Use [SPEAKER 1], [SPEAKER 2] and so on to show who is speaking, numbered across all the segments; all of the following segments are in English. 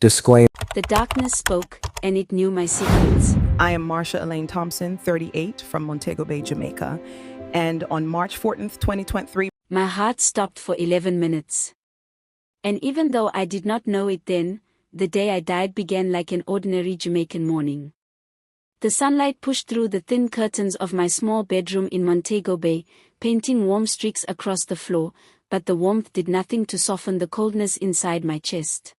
[SPEAKER 1] Disclaimer.
[SPEAKER 2] The darkness spoke, and it knew my secrets.
[SPEAKER 3] I am Marsha Elaine Thompson, 38, from Montego Bay, Jamaica. And on March 14th, 2023,
[SPEAKER 2] My heart stopped for 11 minutes. And even though I did not know it then, the day I died began like an ordinary Jamaican morning. The sunlight pushed through the thin curtains of my small bedroom in Montego Bay, painting warm streaks across the floor, but the warmth did nothing to soften the coldness inside my chest.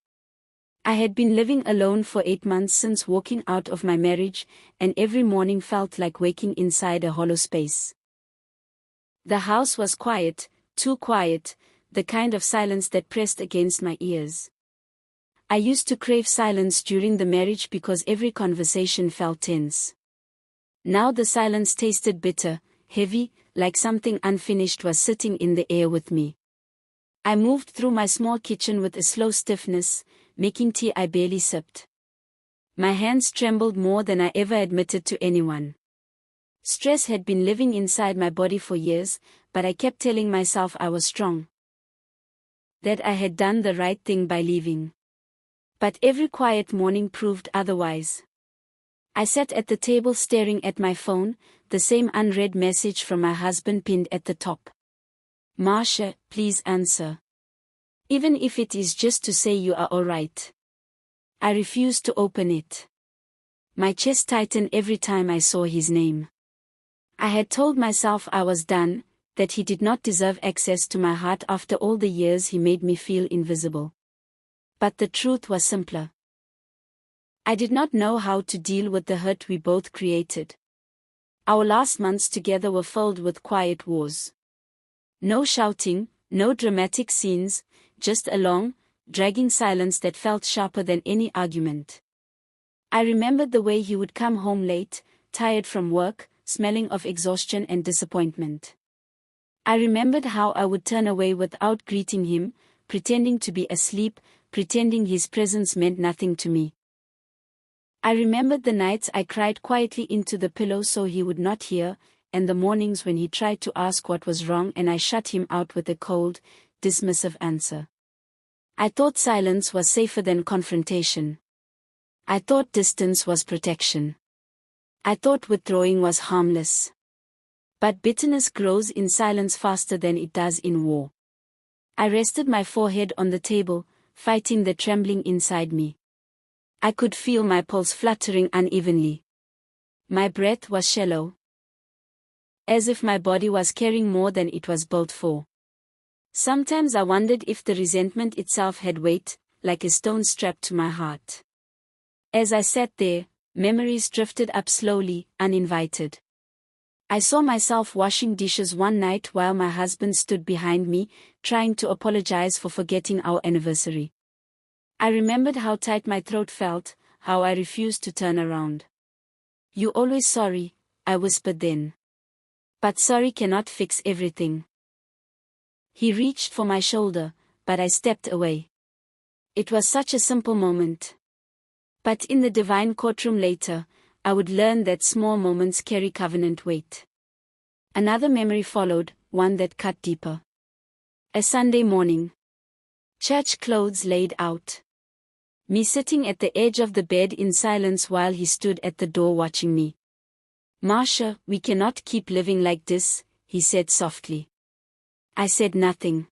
[SPEAKER 2] I had been living alone for 8 months since walking out of my marriage, and every morning felt like waking inside a hollow space. The house was quiet, too quiet, the kind of silence that pressed against my ears. I used to crave silence during the marriage because every conversation felt tense. Now the silence tasted bitter, heavy, like something unfinished was sitting in the air with me. I moved through my small kitchen with a slow stiffness, making tea I barely sipped. My hands trembled more than I ever admitted to anyone. Stress had been living inside my body for years, but I kept telling myself I was strong. That I had done the right thing by leaving. But every quiet morning proved otherwise. I sat at the table staring at my phone, the same unread message from my husband pinned at the top. Marsha, please answer. Even if it is just to say you are alright. I refused to open it. My chest tightened every time I saw his name. I had told myself I was done, that he did not deserve access to my heart after all the years he made me feel invisible. But the truth was simpler. I did not know how to deal with the hurt we both created. Our last months together were filled with quiet wars. No shouting, no dramatic scenes, just a long, dragging silence that felt sharper than any argument. I remembered the way he would come home late, tired from work, smelling of exhaustion and disappointment. I remembered how I would turn away without greeting him, pretending to be asleep, pretending his presence meant nothing to me. I remembered the nights I cried quietly into the pillow so he would not hear, and the mornings when he tried to ask what was wrong and I shut him out with a cold, dismissive answer. I thought silence was safer than confrontation. I thought distance was protection. I thought withdrawing was harmless. But bitterness grows in silence faster than it does in war. I rested my forehead on the table, fighting the trembling inside me. I could feel my pulse fluttering unevenly. My breath was shallow, as if my body was carrying more than it was built for. Sometimes I wondered if the resentment itself had weight, like a stone strapped to my heart. As I sat there, memories drifted up slowly, uninvited. I saw myself washing dishes one night while my husband stood behind me, trying to apologize for forgetting our anniversary. I remembered how tight my throat felt, how I refused to turn around. "You're always sorry," I whispered then. "But sorry cannot fix everything." He reached for my shoulder, but I stepped away. It was such a simple moment. But in the divine courtroom later, I would learn that small moments carry covenant weight. Another memory followed, one that cut deeper. A Sunday morning. Church clothes laid out. Me sitting at the edge of the bed in silence while he stood at the door watching me. "Marsha, we cannot keep living like this," he said softly. I said nothing.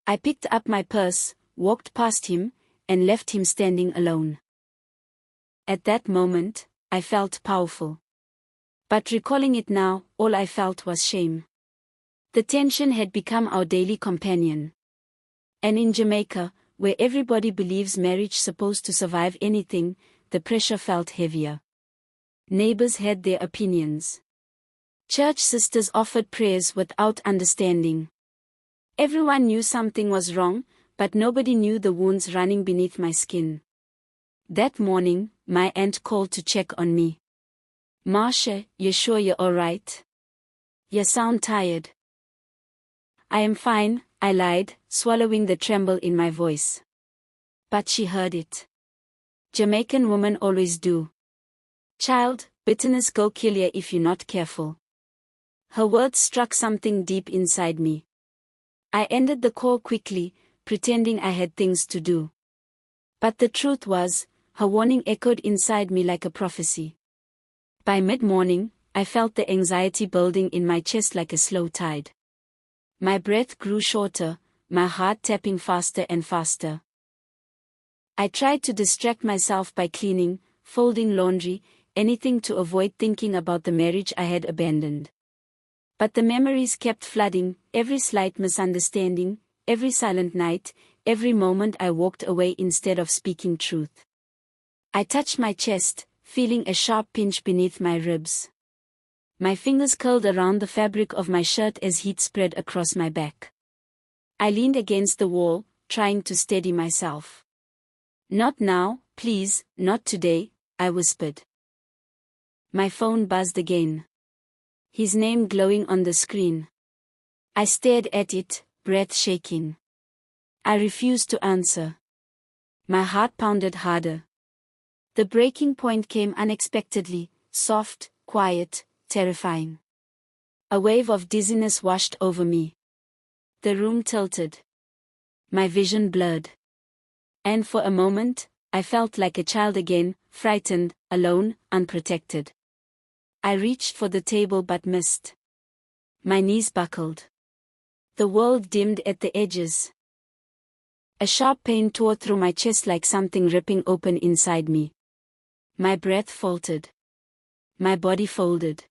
[SPEAKER 2] I picked up my purse, walked past him, and left him standing alone. At that moment, I felt powerful. But recalling it now, all I felt was shame. The tension had become our daily companion. And in Jamaica, where everybody believes marriage supposed to survive anything, the pressure felt heavier. Neighbors had their opinions. Church sisters offered prayers without understanding. Everyone knew something was wrong, but nobody knew the wounds running beneath my skin. That morning, my aunt called to check on me. "Marsha, you sure you're alright? You sound tired." "I am fine," I lied, swallowing the tremble in my voice. But she heard it. Jamaican women always do. "Child, bitterness go kill ya if you're not careful." Her words struck something deep inside me. I ended the call quickly, pretending I had things to do. But the truth was, her warning echoed inside me like a prophecy. By mid-morning, I felt the anxiety building in my chest like a slow tide. My breath grew shorter, my heart tapping faster and faster. I tried to distract myself by cleaning, folding laundry, anything to avoid thinking about the marriage I had abandoned. But the memories kept flooding, every slight misunderstanding, every silent night, every moment I walked away instead of speaking truth. I touched my chest, feeling a sharp pinch beneath my ribs. My fingers curled around the fabric of my shirt as heat spread across my back. I leaned against the wall, trying to steady myself. "Not now, please, not today," I whispered. My phone buzzed again. His name glowing on the screen. I stared at it, breath shaking. I refused to answer. My heart pounded harder. The breaking point came unexpectedly, soft, quiet, terrifying. A wave of dizziness washed over me. The room tilted. My vision blurred. And for a moment, I felt like a child again, frightened, alone, unprotected. I reached for the table but missed. My knees buckled. The world dimmed at the edges. A sharp pain tore through my chest like something ripping open inside me. My breath faltered. My body folded.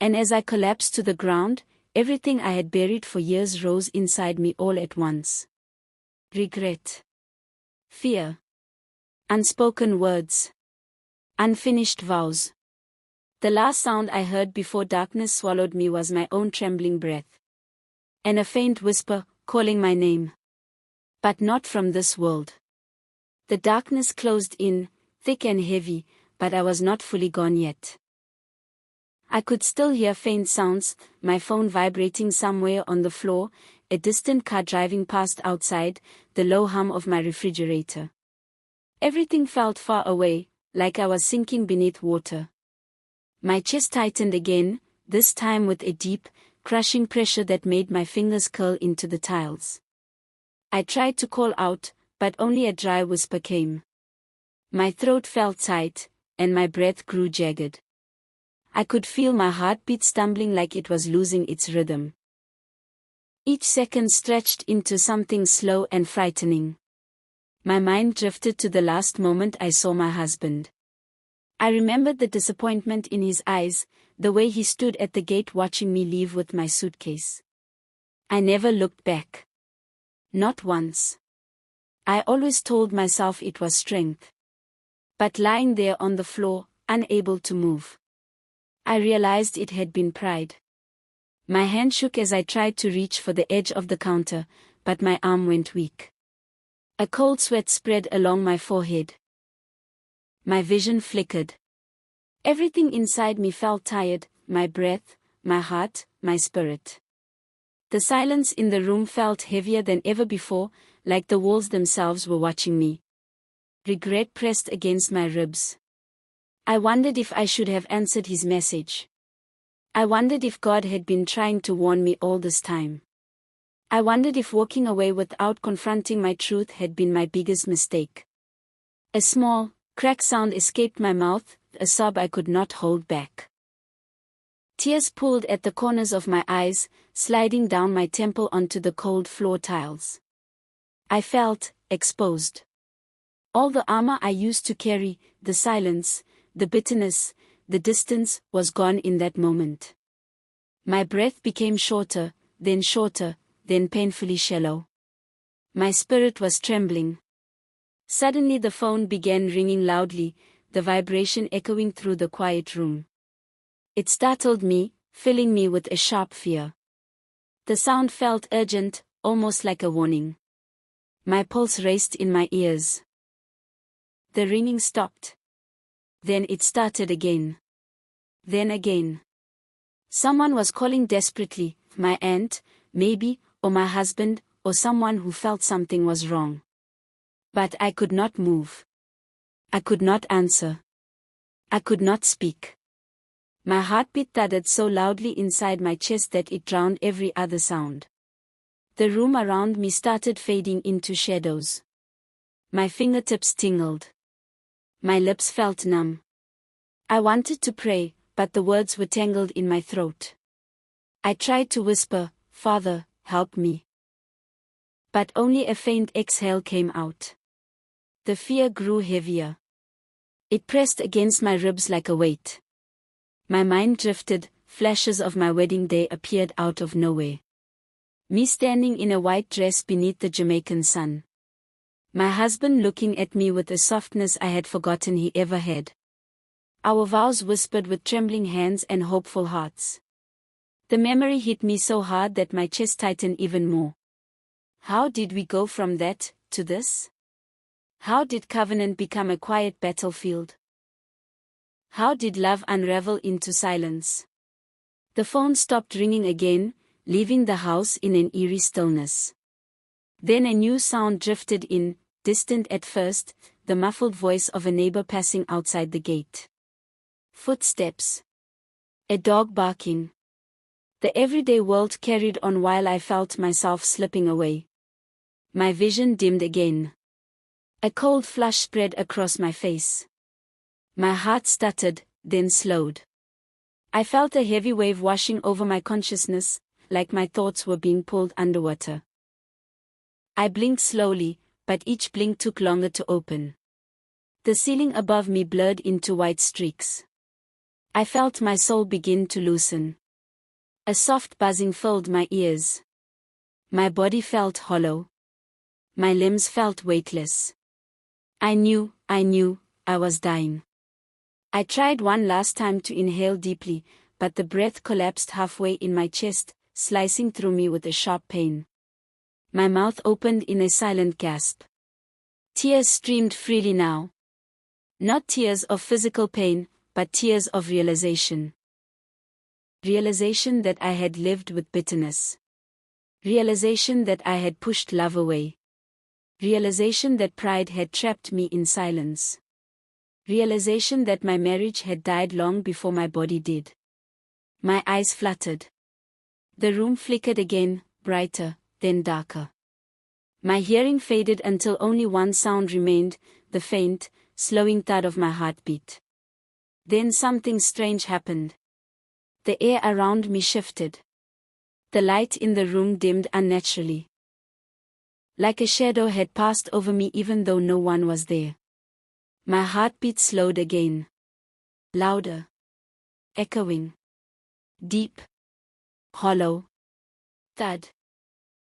[SPEAKER 2] And as I collapsed to the ground, everything I had buried for years rose inside me all at once. Regret. Fear. Unspoken words. Unfinished vows. The last sound I heard before darkness swallowed me was my own trembling breath. And a faint whisper, calling my name. But not from this world. The darkness closed in, thick and heavy, but I was not fully gone yet. I could still hear faint sounds, my phone vibrating somewhere on the floor, a distant car driving past outside, the low hum of my refrigerator. Everything felt far away, like I was sinking beneath water. My chest tightened again, this time with a deep, crushing pressure that made my fingers curl into the tiles. I tried to call out, but only a dry whisper came. My throat felt tight, and my breath grew jagged. I could feel my heartbeat stumbling like it was losing its rhythm. Each second stretched into something slow and frightening. My mind drifted to the last moment I saw my husband. I remembered the disappointment in his eyes, the way he stood at the gate watching me leave with my suitcase. I never looked back. Not once. I always told myself it was strength. But lying there on the floor, unable to move, I realized it had been pride. My hand shook as I tried to reach for the edge of the counter, but my arm went weak. A cold sweat spread along my forehead. My vision flickered. Everything inside me felt tired, my breath, my heart, my spirit. The silence in the room felt heavier than ever before, like the walls themselves were watching me. Regret pressed against my ribs. I wondered if I should have answered his message. I wondered if God had been trying to warn me all this time. I wondered if walking away without confronting my truth had been my biggest mistake. A small, cracked sound escaped my mouth, a sob I could not hold back. Tears pooled at the corners of my eyes, sliding down my temple onto the cold floor tiles. I felt exposed. All the armor I used to carry, the silence, the bitterness, the distance, was gone in that moment. My breath became shorter, then painfully shallow. My spirit was trembling. Suddenly the phone began ringing loudly, the vibration echoing through the quiet room. It startled me, filling me with a sharp fear. The sound felt urgent, almost like a warning. My pulse raced in my ears. The ringing stopped. Then it started again. Then again. Someone was calling desperately, my aunt, maybe, or my husband, or someone who felt something was wrong. But I could not move. I could not answer. I could not speak. My heartbeat thudded so loudly inside my chest that it drowned every other sound. The room around me started fading into shadows. My fingertips tingled. My lips felt numb. I wanted to pray, but the words were tangled in my throat. I tried to whisper, "Father, help me." But only a faint exhale came out. The fear grew heavier. It pressed against my ribs like a weight. My mind drifted, flashes of my wedding day appeared out of nowhere. Me standing in a white dress beneath the Jamaican sun. My husband looking at me with a softness I had forgotten he ever had. Our vows whispered with trembling hands and hopeful hearts. The memory hit me so hard that my chest tightened even more. How did we go from that to this? How did covenant become a quiet battlefield? How did love unravel into silence? The phone stopped ringing again, leaving the house in an eerie stillness. Then a new sound drifted in, distant at first, the muffled voice of a neighbor passing outside the gate. Footsteps. A dog barking. The everyday world carried on while I felt myself slipping away. My vision dimmed again. A cold flush spread across my face. My heart stuttered, then slowed. I felt a heavy wave washing over my consciousness, like my thoughts were being pulled underwater. I blinked slowly, but each blink took longer to open. The ceiling above me blurred into white streaks. I felt my soul begin to loosen. A soft buzzing filled my ears. My body felt hollow. My limbs felt weightless. I knew I was dying. I tried one last time to inhale deeply, but the breath collapsed halfway in my chest, slicing through me with a sharp pain. My mouth opened in a silent gasp. Tears streamed freely now. Not tears of physical pain, but tears of realization. Realization that I had lived with bitterness. Realization that I had pushed love away. Realization that pride had trapped me in silence. Realization that my marriage had died long before my body did. My eyes fluttered. The room flickered again, brighter, then darker. My hearing faded until only one sound remained, the faint, slowing thud of my heartbeat. Then something strange happened. The air around me shifted. The light in the room dimmed unnaturally. Like a shadow had passed over me even though no one was there. My heartbeat slowed again. Louder. Echoing. Deep. Hollow. Thud.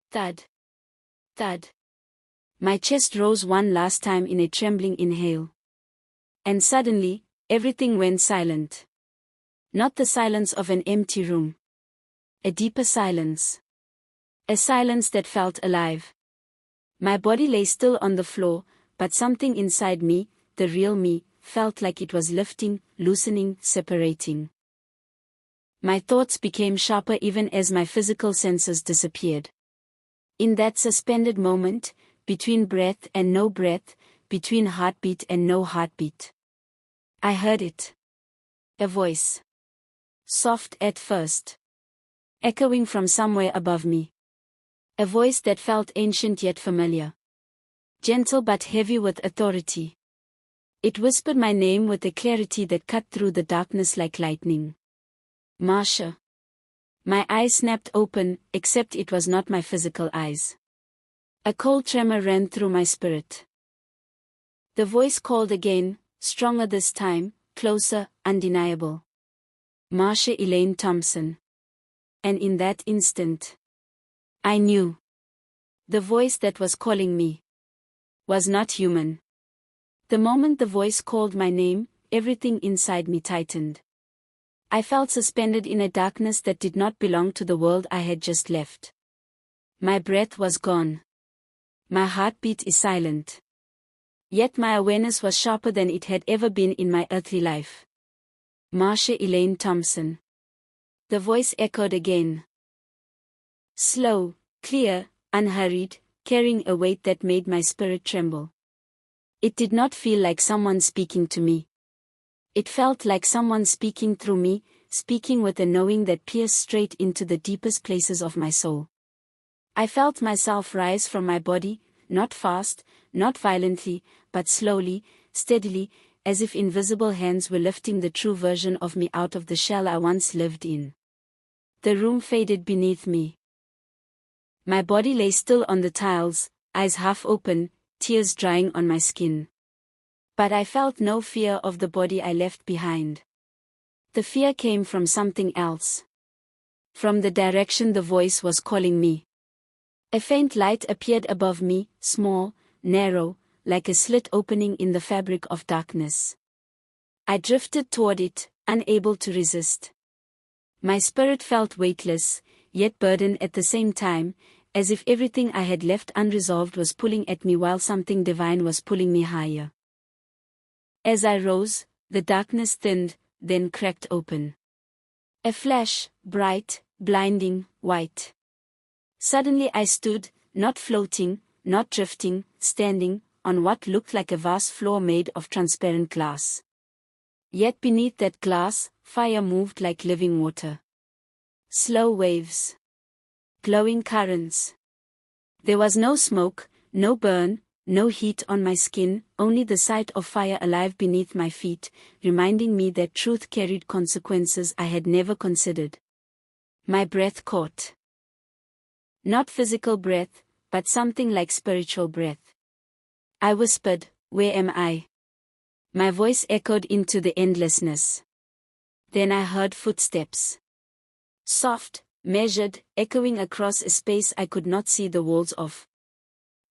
[SPEAKER 2] Thud. Thud. My chest rose one last time in a trembling inhale. And suddenly, everything went silent. Not the silence of an empty room. A deeper silence. A silence that felt alive. My body lay still on the floor, but something inside me, the real me, felt like it was lifting, loosening, separating. My thoughts became sharper even as my physical senses disappeared. In that suspended moment, between breath and no breath, between heartbeat and no heartbeat, I heard it. A voice. Soft at first. Echoing from somewhere above me. A voice that felt ancient yet familiar. Gentle but heavy with authority. It whispered my name with a clarity that cut through the darkness like lightning. Marsha. My eyes snapped open, except it was not my physical eyes. A cold tremor ran through my spirit. The voice called again, stronger this time, closer, undeniable. Marsha Elaine Thompson. And in that instant, I knew. The voice that was calling me was not human. The moment the voice called my name, everything inside me tightened. I felt suspended in a darkness that did not belong to the world I had just left. My breath was gone. My heartbeat is silent. Yet my awareness was sharper than it had ever been in my earthly life. Marsha Elaine Thompson. The voice echoed again. Slow, clear, unhurried, carrying a weight that made my spirit tremble. It did not feel like someone speaking to me. It felt like someone speaking through me, speaking with a knowing that pierced straight into the deepest places of my soul. I felt myself rise from my body, not fast, not violently, but slowly, steadily, as if invisible hands were lifting the true version of me out of the shell I once lived in. The room faded beneath me. My body lay still on the tiles, eyes half open, tears drying on my skin. But I felt no fear of the body I left behind. The fear came from something else. From the direction the voice was calling me. A faint light appeared above me, small, narrow, like a slit opening in the fabric of darkness. I drifted toward it, unable to resist. My spirit felt weightless, yet burdened at the same time, as if everything I had left unresolved was pulling at me while something divine was pulling me higher. As I rose, the darkness thinned, then cracked open. A flash, bright, blinding, white. Suddenly I stood, not floating, not drifting, standing, on what looked like a vast floor made of transparent glass. Yet beneath that glass, fire moved like living water. Slow waves. Glowing currents. There was no smoke, no burn, no heat on my skin, only the sight of fire alive beneath my feet, reminding me that truth carried consequences I had never considered. My breath caught. Not physical breath, but something like spiritual breath. I whispered, "Where am I?" My voice echoed into the endlessness. Then I heard footsteps. Soft, measured, echoing across a space I could not see the walls of.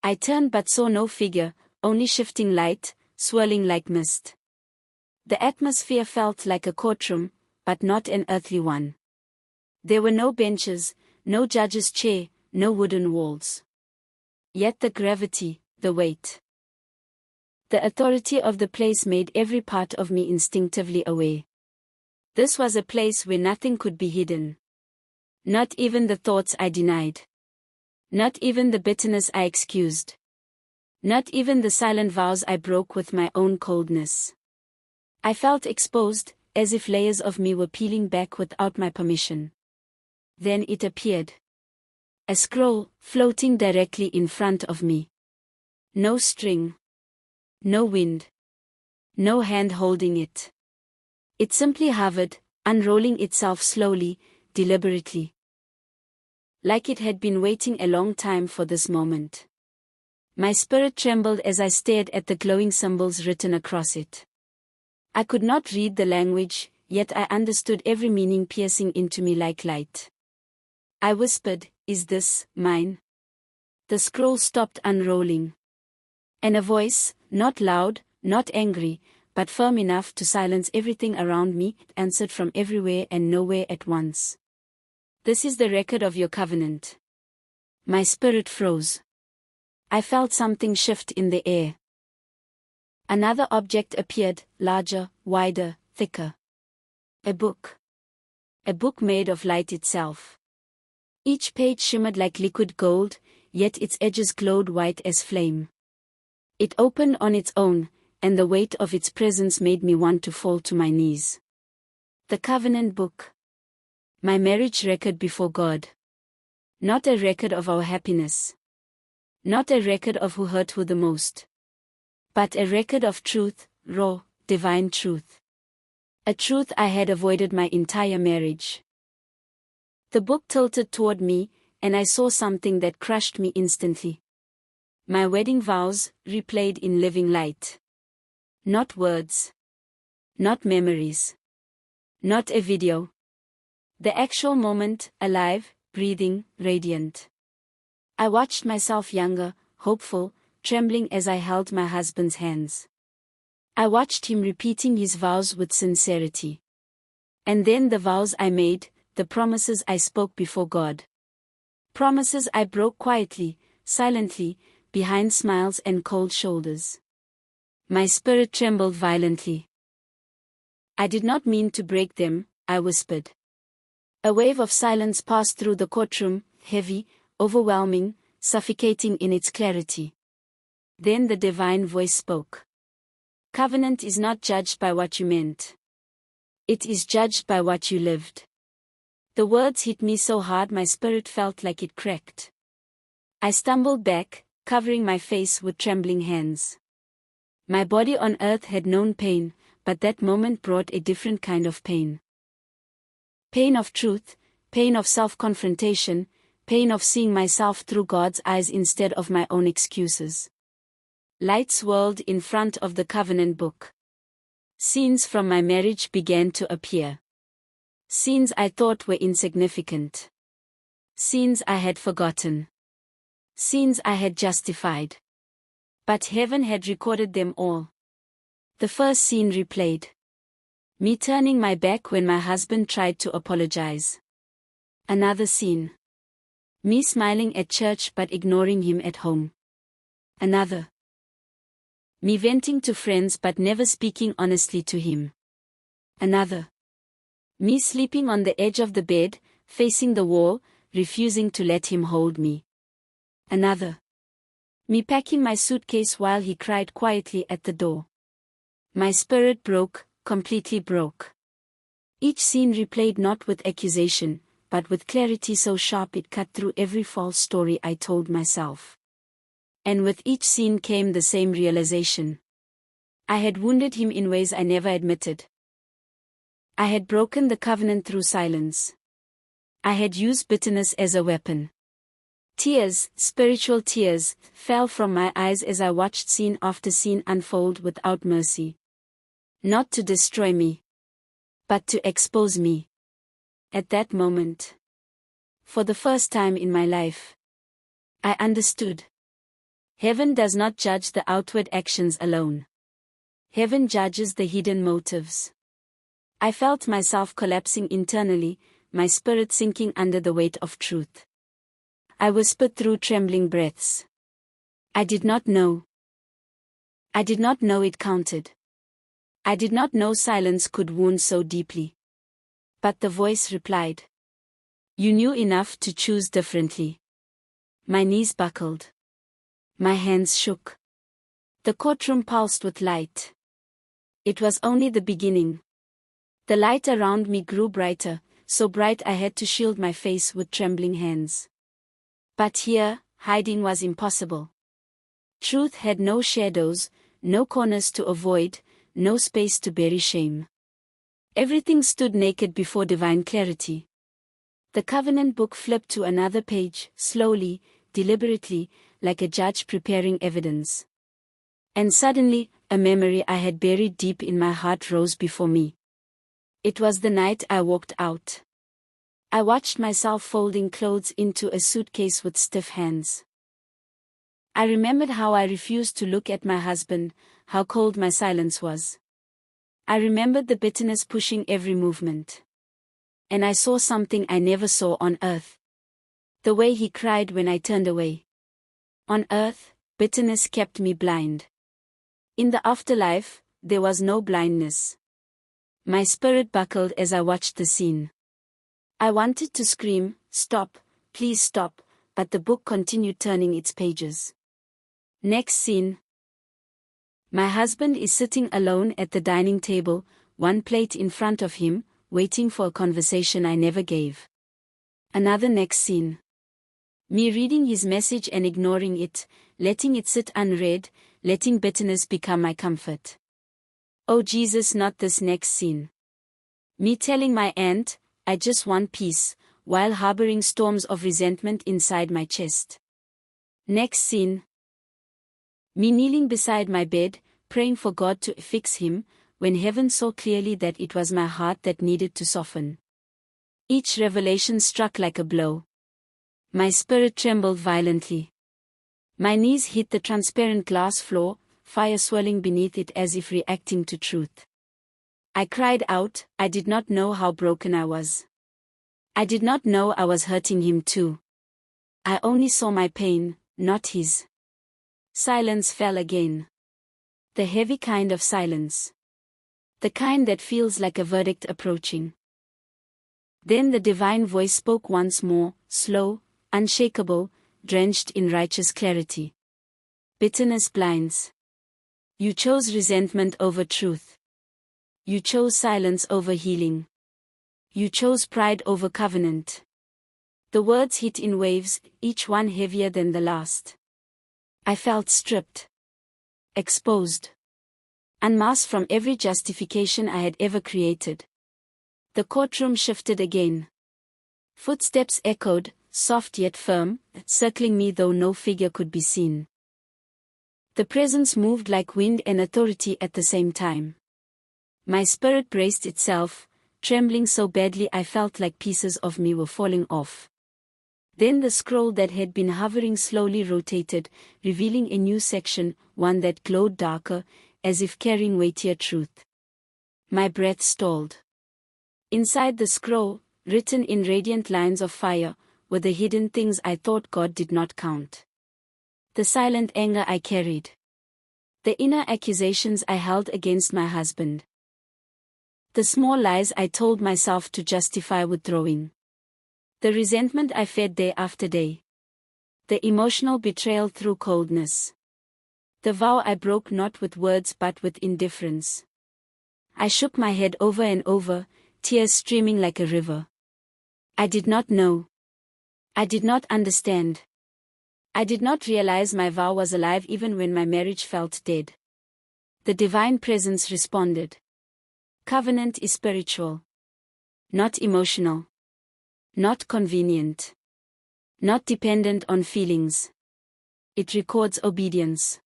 [SPEAKER 2] I turned but saw no figure, only shifting light, swirling like mist. The atmosphere felt like a courtroom, but not an earthly one. There were no benches, no judge's chair, no wooden walls. Yet the gravity, the weight. The authority of the place made every part of me instinctively aware. This was a place where nothing could be hidden. Not even the thoughts I denied. Not even the bitterness I excused. Not even the silent vows I broke with my own coldness. I felt exposed, as if layers of me were peeling back without my permission. Then it appeared. A scroll, floating directly in front of me. No string. No wind. No hand holding it. It simply hovered, unrolling itself slowly, deliberately. Like it had been waiting a long time for this moment. My spirit trembled as I stared at the glowing symbols written across it. I could not read the language, yet I understood every meaning piercing into me like light. I whispered, "Is this mine?" The scroll stopped unrolling. And a voice, not loud, not angry, but firm enough to silence everything around me, answered from everywhere and nowhere at once. "This is the record of your covenant." My spirit froze. I felt something shift in the air. Another object appeared, larger, wider, thicker. A book. A book made of light itself. Each page shimmered like liquid gold, yet its edges glowed white as flame. It opened on its own, and the weight of its presence made me want to fall to my knees. The covenant book. My marriage record before God. Not a record of our happiness. Not a record of who hurt who the most. But a record of truth, raw, divine truth. A truth I had avoided my entire marriage. The book tilted toward me, and I saw something that crushed me instantly. My wedding vows, replayed in living light. Not words. Not memories. Not a video. The actual moment, alive, breathing, radiant. I watched myself younger, hopeful, trembling as I held my husband's hands. I watched him repeating his vows with sincerity. And then the vows I made, the promises I spoke before God. Promises I broke quietly, silently, behind smiles and cold shoulders. My spirit trembled violently. "I did not mean to break them," I whispered. A wave of silence passed through the courtroom, heavy, overwhelming, suffocating in its clarity. Then the divine voice spoke. "Covenant is not judged by what you meant. It is judged by what you lived." The words hit me so hard my spirit felt like it cracked. I stumbled back, covering my face with trembling hands. My body on earth had known pain, but that moment brought a different kind of pain. Pain of truth, pain of self-confrontation, pain of seeing myself through God's eyes instead of my own excuses. Light swirled in front of the covenant book. Scenes from my marriage began to appear. Scenes I thought were insignificant. Scenes I had forgotten. Scenes I had justified. But heaven had recorded them all. The first scene replayed. Me turning my back when my husband tried to apologize. Another scene. Me smiling at church but ignoring him at home. Another. Me venting to friends but never speaking honestly to him. Another. Me sleeping on the edge of the bed, facing the wall, refusing to let him hold me. Another. Me packing my suitcase while he cried quietly at the door. My spirit broke, completely broke. Each scene replayed not with accusation, but with clarity so sharp it cut through every false story I told myself. And with each scene came the same realization. I had wounded him in ways I never admitted. I had broken the covenant through silence. I had used bitterness as a weapon. Tears, spiritual tears, fell from my eyes as I watched scene after scene unfold without mercy. Not to destroy me, but to expose me. At that moment, for the first time in my life, I understood. Heaven does not judge the outward actions alone. Heaven judges the hidden motives. I felt myself collapsing internally, my spirit sinking under the weight of truth. I whispered through trembling breaths. I did not know. I did not know it counted. I did not know silence could wound so deeply. But the voice replied. You knew enough to choose differently. My knees buckled. My hands shook. The courtroom pulsed with light. It was only the beginning. The light around me grew brighter, so bright I had to shield my face with trembling hands. But here, hiding was impossible. Truth had no shadows, no corners to avoid, no space to bury shame. Everything stood naked before divine clarity. The covenant book flipped to another page, slowly, deliberately, like a judge preparing evidence. And suddenly, a memory I had buried deep in my heart rose before me. It was the night I walked out. I watched myself folding clothes into a suitcase with stiff hands. I remembered how I refused to look at my husband, how cold my silence was. I remembered the bitterness pushing every movement. And I saw something I never saw on earth. The way he cried when I turned away. On earth, bitterness kept me blind. In the afterlife, there was no blindness. My spirit buckled as I watched the scene. I wanted to scream, stop, please stop, but the book continued turning its pages. Next scene. My husband is sitting alone at the dining table, one plate in front of him, waiting for a conversation I never gave. Another next scene. Me reading his message and ignoring it, letting it sit unread, letting bitterness become my comfort. Oh Jesus, not this next scene. Me telling my aunt, I just want peace, while harboring storms of resentment inside my chest. Next scene. Me kneeling beside my bed, praying for God to fix him, when heaven saw clearly that it was my heart that needed to soften. Each revelation struck like a blow. My spirit trembled violently. My knees hit the transparent glass floor, fire swirling beneath it as if reacting to truth. I cried out, I did not know how broken I was. I did not know I was hurting him too. I only saw my pain, not his. Silence fell again. The heavy kind of silence. The kind that feels like a verdict approaching. Then the divine voice spoke once more, slow, unshakable, drenched in righteous clarity. Bitterness blinds. You chose resentment over truth. You chose silence over healing. You chose pride over covenant. The words hit in waves, each one heavier than the last. I felt stripped, exposed, unmasked from every justification I had ever created. The courtroom shifted again. Footsteps echoed, soft yet firm, circling me though no figure could be seen. The presence moved like wind and authority at the same time. My spirit braced itself, trembling so badly I felt like pieces of me were falling off. Then the scroll that had been hovering slowly rotated, revealing a new section, one that glowed darker, as if carrying weightier truth. My breath stalled. Inside the scroll, written in radiant lines of fire, were the hidden things I thought God did not count. The silent anger I carried. The inner accusations I held against my husband. The small lies I told myself to justify withdrawing. The resentment I fed day after day. The emotional betrayal through coldness. The vow I broke not with words but with indifference. I shook my head over and over, tears streaming like a river. I did not know. I did not understand. I did not realize my vow was alive even when my marriage felt dead. The divine presence responded. Covenant is spiritual. Not emotional. Not convenient. Not dependent on feelings. It records obedience.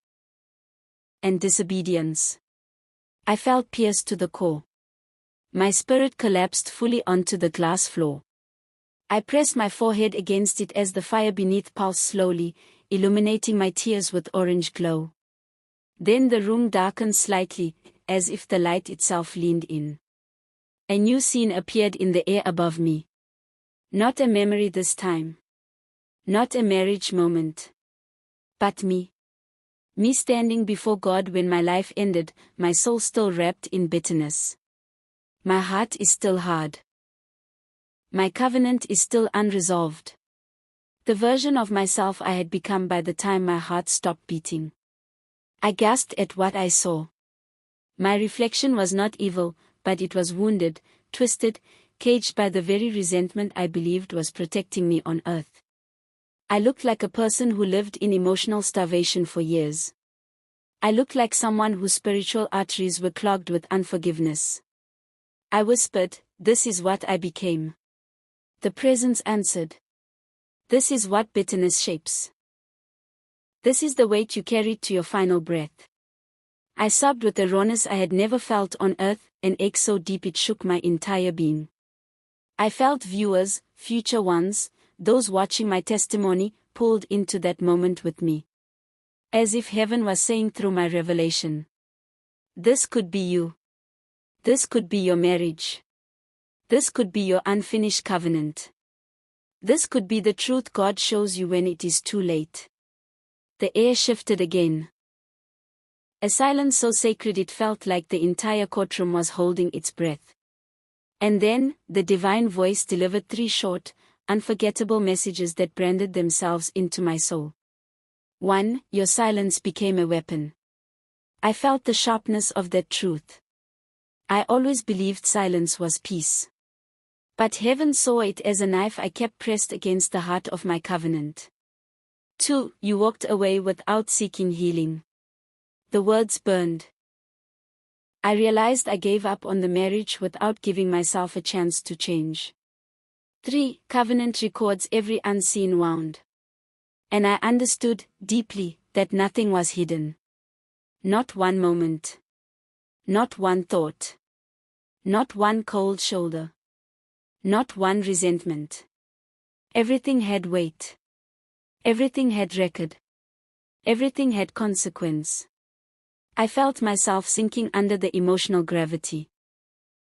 [SPEAKER 2] And disobedience. I felt pierced to the core. My spirit collapsed fully onto the glass floor. I pressed my forehead against it as the fire beneath pulsed slowly, illuminating my tears with orange glow. Then the room darkened slightly, as if the light itself leaned in. A new scene appeared in the air above me. Not a memory this time. Not a marriage moment. But me. Me standing before God when my life ended, my soul still wrapped in bitterness. My heart is still hard. My covenant is still unresolved. The version of myself I had become by the time my heart stopped beating. I gasped at what I saw. My reflection was not evil, but it was wounded, twisted, caged by the very resentment I believed was protecting me on earth. I looked like a person who lived in emotional starvation for years. I looked like someone whose spiritual arteries were clogged with unforgiveness. I whispered, "This is what I became." The presence answered. "This is what bitterness shapes. This is the weight you carried to your final breath." I sobbed with a rawness I had never felt on earth, an ache so deep it shook my entire being. I felt viewers, future ones, those watching my testimony, pulled into that moment with me. As if heaven was saying through my revelation, "This could be you. This could be your marriage. This could be your unfinished covenant. This could be the truth God shows you when it is too late." The air shifted again. A silence so sacred it felt like the entire courtroom was holding its breath. And then, the divine voice delivered 3 short, unforgettable messages that branded themselves into my soul. 1. Your silence became a weapon. I felt the sharpness of that truth. I always believed silence was peace. But heaven saw it as a knife I kept pressed against the heart of my covenant. 2. You walked away without seeking healing. The words burned. I realized I gave up on the marriage without giving myself a chance to change. 3. Covenant records every unseen wound. And I understood, deeply, that nothing was hidden. Not one moment. Not one thought. Not one cold shoulder. Not one resentment. Everything had weight. Everything had record. Everything had consequence. I felt myself sinking under the emotional gravity.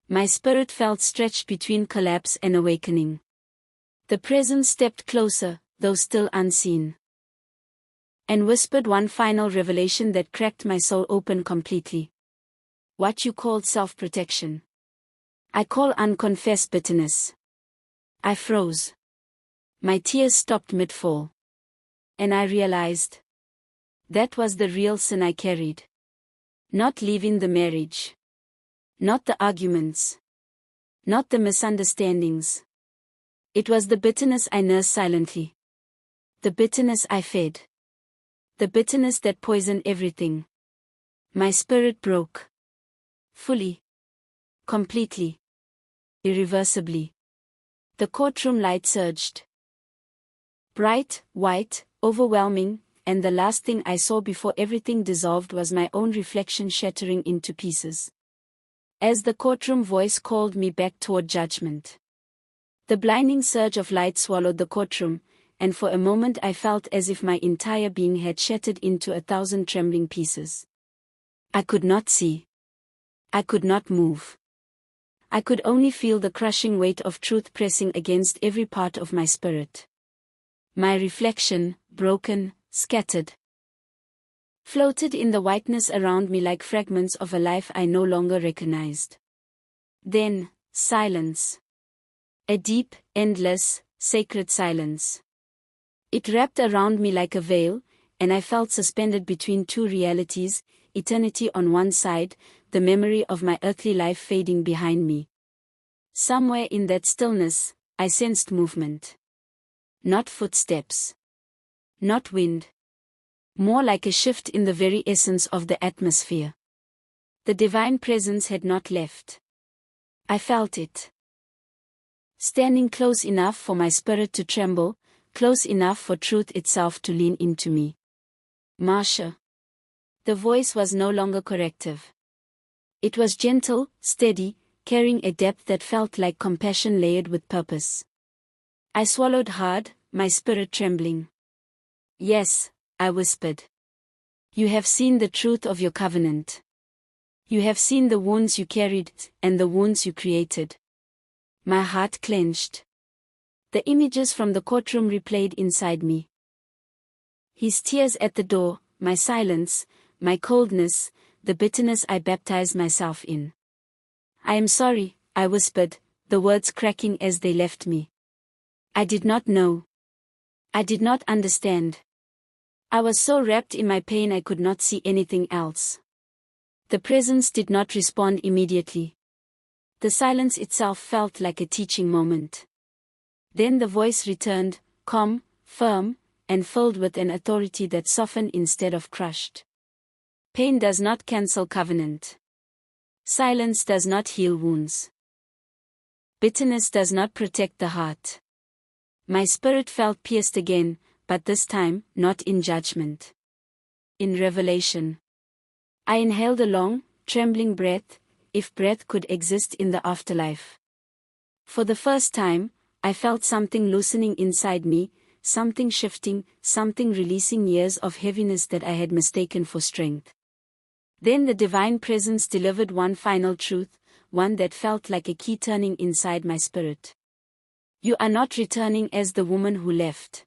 [SPEAKER 2] My spirit felt stretched between collapse and awakening. The presence stepped closer, though still unseen, and whispered one final revelation that cracked my soul open completely. What you called self-protection, I call unconfessed bitterness. I froze. My tears stopped mid-fall. And I realized that was the real sin I carried. Not leaving the marriage. Not the arguments. Not the misunderstandings. It was the bitterness I nursed silently. The bitterness I fed. The bitterness that poisoned everything. My spirit broke. Fully. Completely. Irreversibly. The courtroom light surged. Bright, white, overwhelming, and the last thing I saw before everything dissolved was my own reflection shattering into pieces. As the courtroom voice called me back toward judgment. The blinding surge of light swallowed the courtroom, and for a moment I felt as if my entire being had shattered into 1,000 trembling pieces. I could not see. I could not move. I could only feel the crushing weight of truth pressing against every part of my spirit. My reflection, broken, scattered, floated in the whiteness around me like fragments of a life I no longer recognized. Then, silence. A deep, endless, sacred silence. It wrapped around me like a veil, and I felt suspended between two realities, eternity on one side, the memory of my earthly life fading behind me. Somewhere in that stillness, I sensed movement. Not footsteps. Not wind. More like a shift in the very essence of the atmosphere. The divine presence had not left. I felt it. Standing close enough for my spirit to tremble, close enough for truth itself to lean into me. Marsha. The voice was no longer corrective. It was gentle, steady, carrying a depth that felt like compassion layered with purpose. I swallowed hard, my spirit trembling. Yes, I whispered. You have seen the truth of your covenant. You have seen the wounds you carried, and the wounds you created. My heart clenched. The images from the courtroom replayed inside me. His tears at the door, my silence, my coldness, the bitterness I baptized myself in. I am sorry, I whispered, the words cracking as they left me. I did not know. I did not understand. I was so wrapped in my pain I could not see anything else. The presence did not respond immediately. The silence itself felt like a teaching moment. Then the voice returned, calm, firm, and filled with an authority that softened instead of crushed. Pain does not cancel covenant. Silence does not heal wounds. Bitterness does not protect the heart. My spirit felt pierced again, but this time, not in judgment. In revelation. I inhaled a long, trembling breath, if breath could exist in the afterlife. For the first time, I felt something loosening inside me, something shifting, something releasing years of heaviness that I had mistaken for strength. Then the divine presence delivered one final truth, one that felt like a key turning inside my spirit. You are not returning as the woman who left.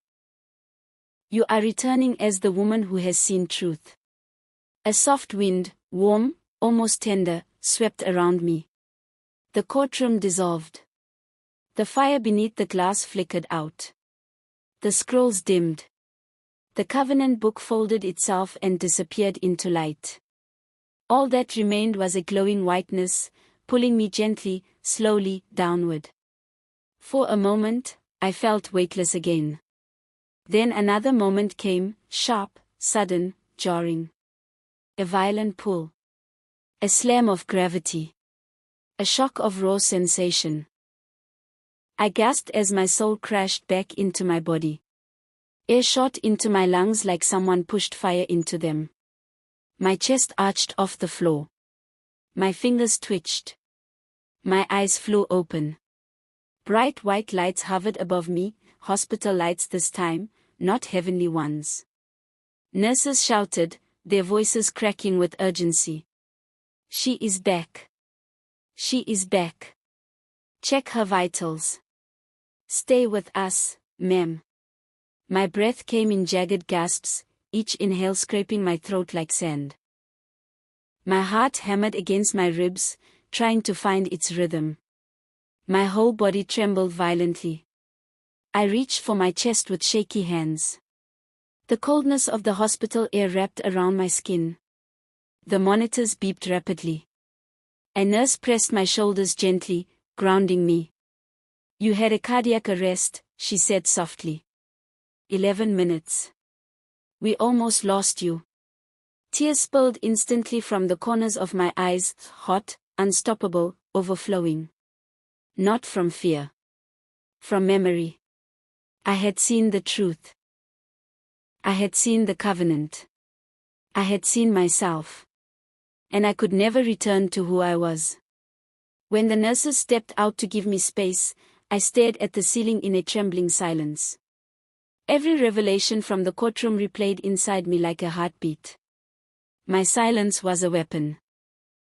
[SPEAKER 2] You are returning as the woman who has seen truth. A soft wind, warm, almost tender, swept around me. The courtroom dissolved. The fire beneath the glass flickered out. The scrolls dimmed. The covenant book folded itself and disappeared into light. All that remained was a glowing whiteness, pulling me gently, slowly, downward. For a moment, I felt weightless again. Then another moment came, sharp, sudden, jarring. A violent pull. A slam of gravity. A shock of raw sensation. I gasped as my soul crashed back into my body. Air shot into my lungs like someone pushed fire into them. My chest arched off the floor. My fingers twitched. My eyes flew open. Bright white lights hovered above me, hospital lights this time, not heavenly ones. Nurses shouted, their voices cracking with urgency. She is back. She is back. Check her vitals. Stay with us, ma'am. My breath came in jagged gasps, each inhale scraping my throat like sand. My heart hammered against my ribs, trying to find its rhythm. My whole body trembled violently. I reached for my chest with shaky hands. The coldness of the hospital air wrapped around my skin. The monitors beeped rapidly. A nurse pressed my shoulders gently, grounding me. You had a cardiac arrest, she said softly. 11 minutes. We almost lost you. Tears spilled instantly from the corners of my eyes, hot, unstoppable, overflowing. Not from fear. From memory. I had seen the truth. I had seen the covenant. I had seen myself. And I could never return to who I was. When the nurses stepped out to give me space, I stared at the ceiling in a trembling silence. Every revelation from the courtroom replayed inside me like a heartbeat. My silence was a weapon.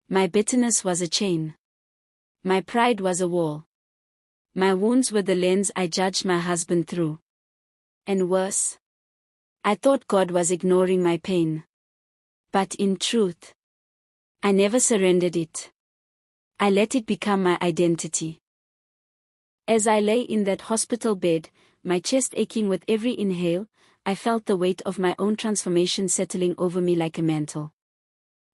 [SPEAKER 2] My bitterness was a chain. My pride was a wall. My wounds were the lens I judged my husband through. And worse, I thought God was ignoring my pain. But in truth, I never surrendered it. I let it become my identity. As I lay in that hospital bed, my chest aching with every inhale, I felt the weight of my own transformation settling over me like a mantle.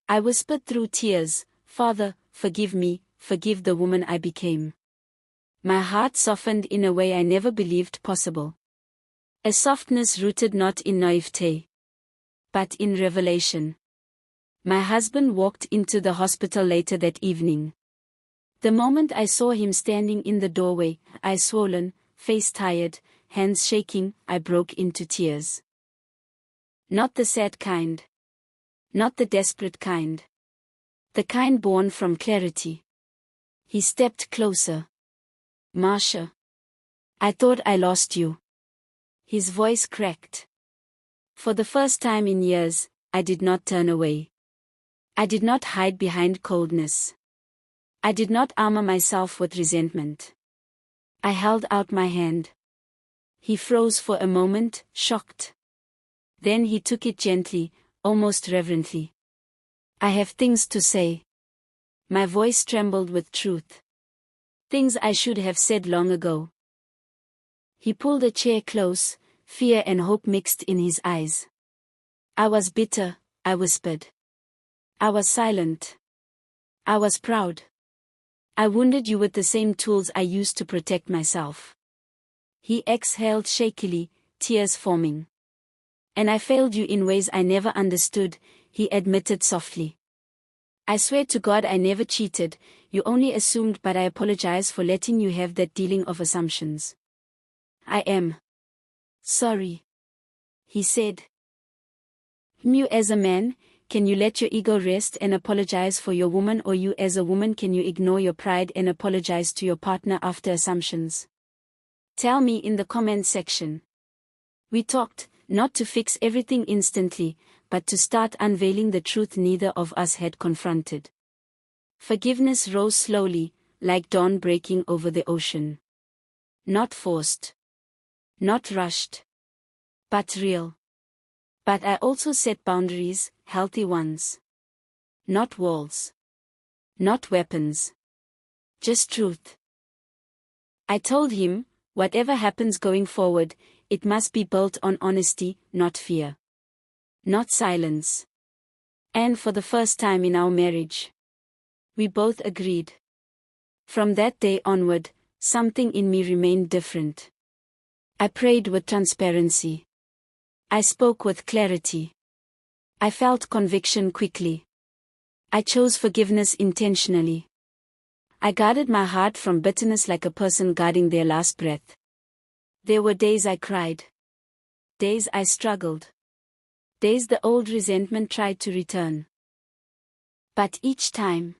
[SPEAKER 2] I whispered through tears, "Father, forgive me, forgive the woman I became." My heart softened in a way I never believed possible. A softness rooted not in naivete, but in revelation. My husband walked into the hospital later that evening. The moment I saw him standing in the doorway, eyes swollen, face tired, hands shaking, I broke into tears. Not the sad kind. Not the desperate kind. The kind born from clarity. He stepped closer. "Marsha, I thought I lost you." His voice cracked. For the first time in years, I did not turn away. I did not hide behind coldness. I did not armor myself with resentment. I held out my hand. He froze for a moment, shocked. Then he took it gently, almost reverently. "I have things to say." My voice trembled with truth. Things I should have said long ago. He pulled a chair close, fear and hope mixed in his eyes. "I was bitter," I whispered. "I was silent. I was proud. I wounded you with the same tools I used to protect myself." He exhaled shakily, tears forming. "And I failed you in ways I never understood," he admitted softly. "I swear to God I never cheated, you only assumed, but I apologize for letting you have that dealing of assumptions." "I am sorry," he said. "You as a man, can you let your ego rest and apologize for your woman, or you as a woman can you ignore your pride and apologize to your partner after assumptions? Tell me in the comment section." We talked, not to fix everything instantly, but to start unveiling the truth neither of us had confronted. Forgiveness rose slowly, like dawn breaking over the ocean. Not forced. Not rushed. But real. But I also set boundaries, healthy ones. Not walls. Not weapons. Just truth. I told him, whatever happens going forward, it must be built on honesty, not fear. Not silence. And for the first time in our marriage, we both agreed. From that day onward, something in me remained different. I prayed with transparency. I spoke with clarity. I felt conviction quickly. I chose forgiveness intentionally. I guarded my heart from bitterness like a person guarding their last breath. There were days I cried. Days I struggled. Days the old resentment tried to return. But each time,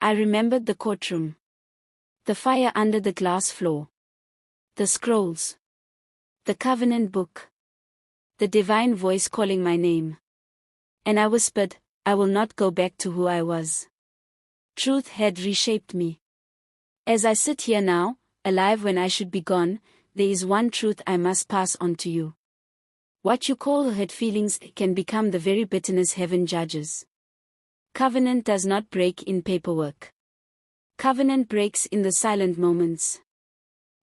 [SPEAKER 2] I remembered the courtroom. The fire under the glass floor. The scrolls. The covenant book. The divine voice calling my name. And I whispered, I will not go back to who I was. Truth had reshaped me. As I sit here now, alive when I should be gone, there is one truth I must pass on to you. What you call hurt feelings can become the very bitterness heaven judges. Covenant does not break in paperwork. Covenant breaks in the silent moments.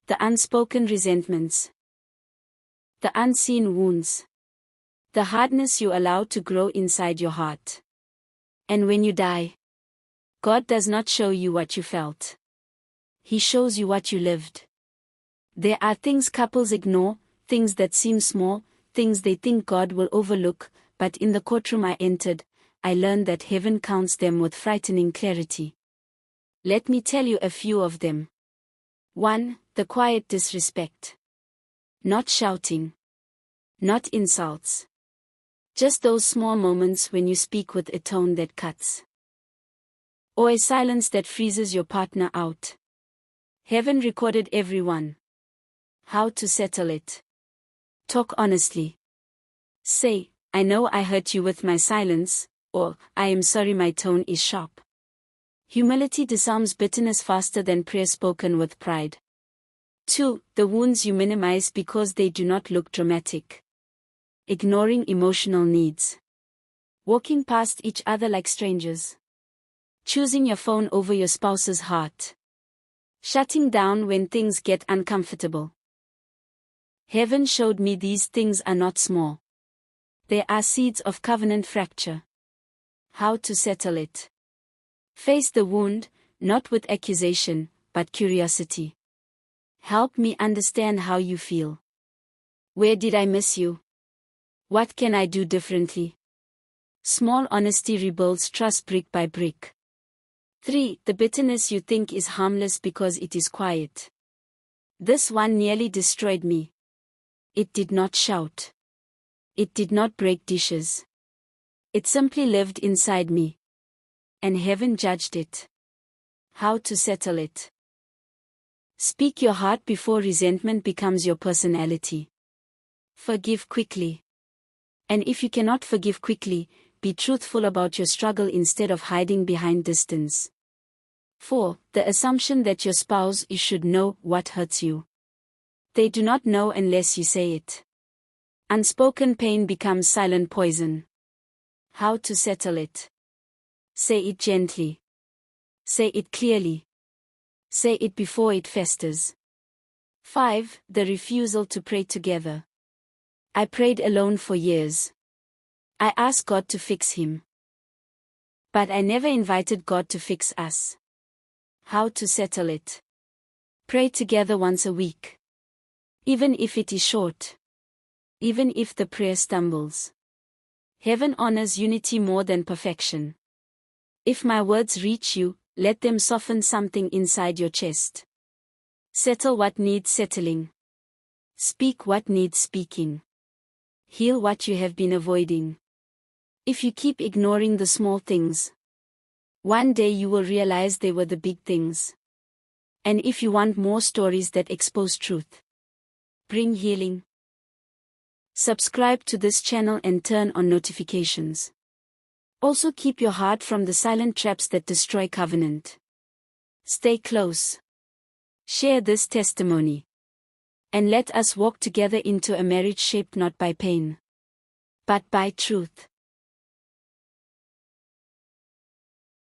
[SPEAKER 2] The unspoken resentments. The unseen wounds. The hardness you allow to grow inside your heart. And when you die, God does not show you what you felt. He shows you what you lived. There are things couples ignore, things that seem small, things they think God will overlook, but in the courtroom I entered, I learned that heaven counts them with frightening clarity. Let me tell you a few of them. 1. The quiet disrespect. Not shouting. Not insults. Just those small moments when you speak with a tone that cuts. Or a silence that freezes your partner out. Heaven recorded everyone. How to settle it. Talk honestly. Say, I know I hurt you with my silence, or, I am sorry my tone is sharp. Humility disarms bitterness faster than prayer spoken with pride. 2. The wounds you minimize because they do not look dramatic. Ignoring emotional needs. Walking past each other like strangers. Choosing your phone over your spouse's heart. Shutting down when things get uncomfortable. Heaven showed me these things are not small. They are seeds of covenant fracture. How to settle it. Face the wound, not with accusation, but curiosity. Help me understand how you feel. Where did I miss you? What can I do differently? Small honesty rebuilds trust brick by brick. 3. The bitterness you think is harmless because it is quiet. This one nearly destroyed me. It did not shout. It did not break dishes. It simply lived inside me. And heaven judged it. How to settle it. Speak your heart before resentment becomes your personality. Forgive quickly. And if you cannot forgive quickly, be truthful about your struggle instead of hiding behind distance. 4. The assumption that your spouse should know what hurts you. They do not know unless you say it. Unspoken pain becomes silent poison. How to settle it. Say it gently. Say it clearly. Say it before it festers. 5. The refusal to pray together. I prayed alone for years. I asked God to fix him. But I never invited God to fix us. How to settle it. Pray together once a week. Even if it is short. Even if the prayer stumbles. Heaven honors unity more than perfection. If my words reach you, let them soften something inside your chest. Settle what needs settling. Speak what needs speaking. Heal what you have been avoiding. If you keep ignoring the small things, one day you will realize they were the big things. And if you want more stories that expose truth, bring healing, subscribe to this channel and turn on notifications. Also keep your heart from the silent traps that destroy covenant. Stay close. Share this testimony. And let us walk together into a marriage shaped not by pain, but by truth.